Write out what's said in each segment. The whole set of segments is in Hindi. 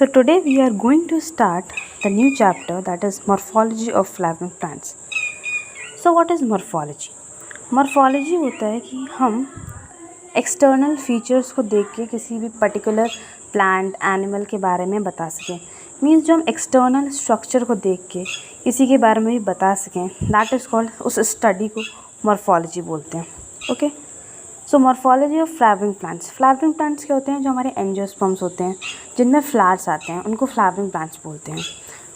So today we are going to start the new chapter, that is morphology of flowering plants. So what is morphology? Morphology होता है कि हम एक्सटर्नल फीचर्स को देख के किसी भी पर्टिकुलर प्लांट एनिमल के बारे में बता सकें. मीन्स जो हम एक्सटर्नल स्ट्रक्चर को देख के किसी के बारे में भी बता सकें, दैट इज़ कॉल्ड, उस स्टडी को मॉर्फोलॉजी बोलते हैं. Okay. So morphology of flowering plants. Flowering plants क्या होते हैं? जो हमारे एंजियोस्पर्म्स होते हैं जिनमें फ्लावर्स आते हैं, उनको फ्लावरिंग प्लांट्स बोलते हैं.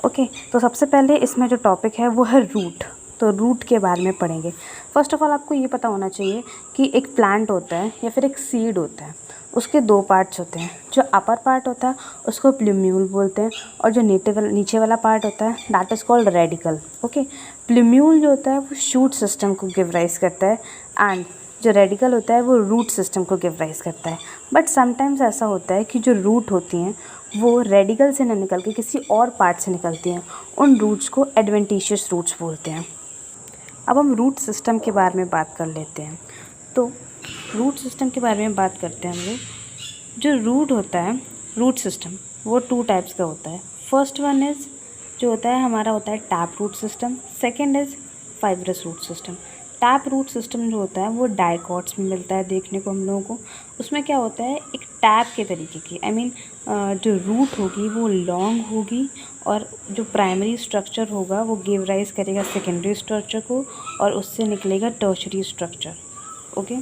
ओके. तो सबसे पहले इसमें जो टॉपिक है वो है रूट. तो रूट के बारे में पढ़ेंगे. फर्स्ट ऑफ ऑल आपको ये पता होना चाहिए कि एक प्लांट होता है या फिर एक सीड होता है, उसके दो पार्ट्स होते हैं. जो अपर पार्ट होता है उसको प्लूम्यूल बोलते हैं, और जो नीचे वाला पार्ट होता है that is called radical. Okay. Plumule जो होता है वो शूट सिस्टम को गिव राइज करता है, एंड जो रेडिकल होता है वो रूट सिस्टम को गिव राइज करता है. बट समटाइम्स ऐसा होता है कि जो रूट होती हैं वो रेडिकल से न निकल के किसी और पार्ट से निकलती हैं. उन रूट्स को एडवेंटिशियस रूट्स बोलते हैं. अब हम रूट सिस्टम के बारे में बात कर लेते हैं. तो रूट सिस्टम के बारे में बात करते हैं हम लोग. जो रूट होता है, रूट सिस्टम, वो टू टाइप्स का होता है. फर्स्ट वन इज़ जो होता है हमारा होता है tap root system. Second is fibrous root system. Tap root system जो होता है वो डाइकॉट्स में मिलता है देखने को हम लोगों को. उसमें क्या होता है, एक टैप के तरीके की, आई मीन जो रूट होगी वो लॉन्ग होगी, और जो प्राइमरी स्ट्रक्चर होगा वो गिव राइज करेगा सेकेंडरी स्ट्रक्चर को, और उससे निकलेगा टर्शरी स्ट्रक्चर. ओके.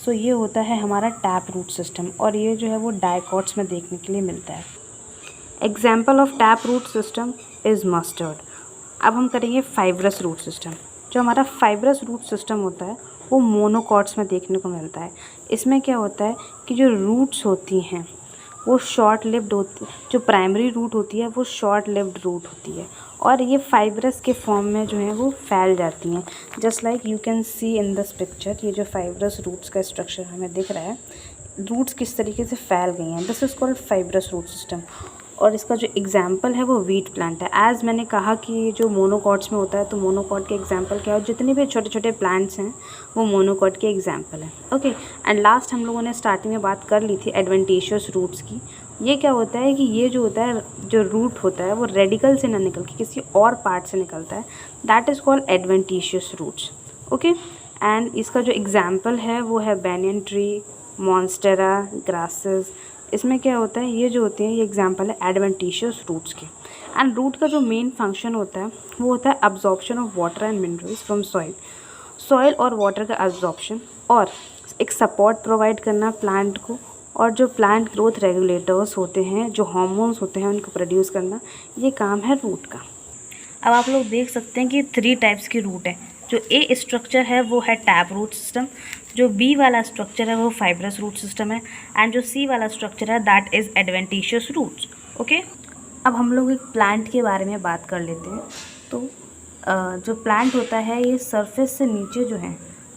सो ये होता है हमारा टैप रूट सिस्टम, और ये जो है वो डाइकॉट्स में देखने के लिए मिलता है. Example of tap root system is mustard. अब हम करेंगे फाइब्रस रूट सिस्टम. जो हमारा फाइब्रस रूट सिस्टम होता है वो मोनोकॉट्स में देखने को मिलता है. इसमें क्या होता है कि जो रूट्स होती हैं वो शॉर्ट लिव्ड होती, जो प्राइमरी रूट होती है वो शॉर्ट लिव्ड रूट होती है, और ये फाइब्रस के फॉर्म में जो है वो फैल जाती हैं. Just like you can see in this picture. ये जो फाइब्रस रूट्स का स्ट्रक्चर हमें दिख रहा है, रूट्स किस तरीके से फैल गई हैं, this is called fibrous root system. और इसका जो एग्जाम्पल है वो वीट प्लांट है. एज़ मैंने कहा कि ये जो मोनोकॉट्स में होता है, तो मोनोकॉट के एग्जाम्पल क्या है, जितने भी छोटे छोटे प्लांट्स हैं वो मोनोकॉट के एग्जाम्पल हैं. ओके. एंड लास्ट हम लोगों ने स्टार्टिंग में बात कर ली थी एडवेंटिशियस रूट्स की. ये क्या होता है कि ये जो होता है, जो रूट होता है वो रेडिकल से ना निकल के किसी और पार्ट से निकलता है, that is called adventitious roots. Okay. And इसका जो एग्जाम्पल है वो है बैनियन ट्री, मॉन्स्टेरा, ग्रासेस. इसमें क्या होता है, ये जो होते हैं ये एग्जाम्पल है एडवेंटिशियस रूट्स के. एंड रूट का जो मेन फंक्शन होता है वो होता है absorption of water and minerals from soil और वाटर का अब्जॉर्प्शन, और एक सपोर्ट प्रोवाइड करना प्लांट को, और जो प्लांट ग्रोथ रेगुलेटर्स होते हैं, जो हार्मोन्स होते हैं उनको प्रोड्यूस करना, ये काम है रूट का. अब आप लोग देख सकते हैं कि 3 टाइप्स की रूट है. जो ए स्ट्रक्चर है वो है टैप रूट सिस्टम, जो बी वाला स्ट्रक्चर है वो फाइब्रस रूट सिस्टम है, एंड जो सी वाला स्ट्रक्चर है that is adventitious roots. Okay. अब हम लोग एक प्लांट के बारे में बात कर लेते हैं. तो जो प्लांट होता है ये सरफेस से नीचे जो है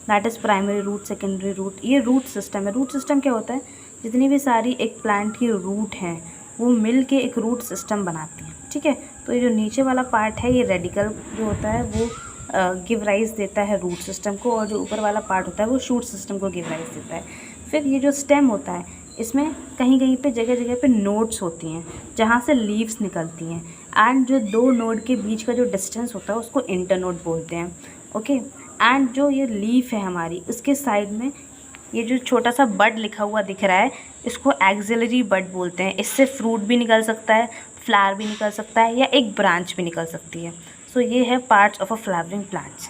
that is primary root, secondary root, ये रूट सिस्टम है. रूट सिस्टम क्या होता है, जितनी भी सारी एक प्लांट की रूट हैं वो मिल के एक रूट सिस्टम बनाती हैं. ठीक है. तो ये जो नीचे वाला पार्ट है ये रेडिकल जो होता है वो गिव राइज देता है रूट सिस्टम को, और जो ऊपर वाला पार्ट होता है वो शूट सिस्टम को गिव राइज देता है. फिर ये जो स्टेम होता है इसमें कहीं कहीं पे जगह जगह पे नोड्स होती हैं जहाँ से लीव्स निकलती हैं, एंड जो दो नोड के बीच का जो डिस्टेंस होता है उसको इंटरनोड बोलते हैं. ओके. एंड जो ये लीफ है हमारी, उसके साइड में ये जो छोटा सा बड लिखा हुआ दिख रहा है इसको एक्सिलरी बड बोलते हैं. इससे फ्रूट भी निकल सकता है, फ्लावर भी निकल सकता है, या एक ब्रांच भी निकल सकती है. सो ये है parts of a flowering plants.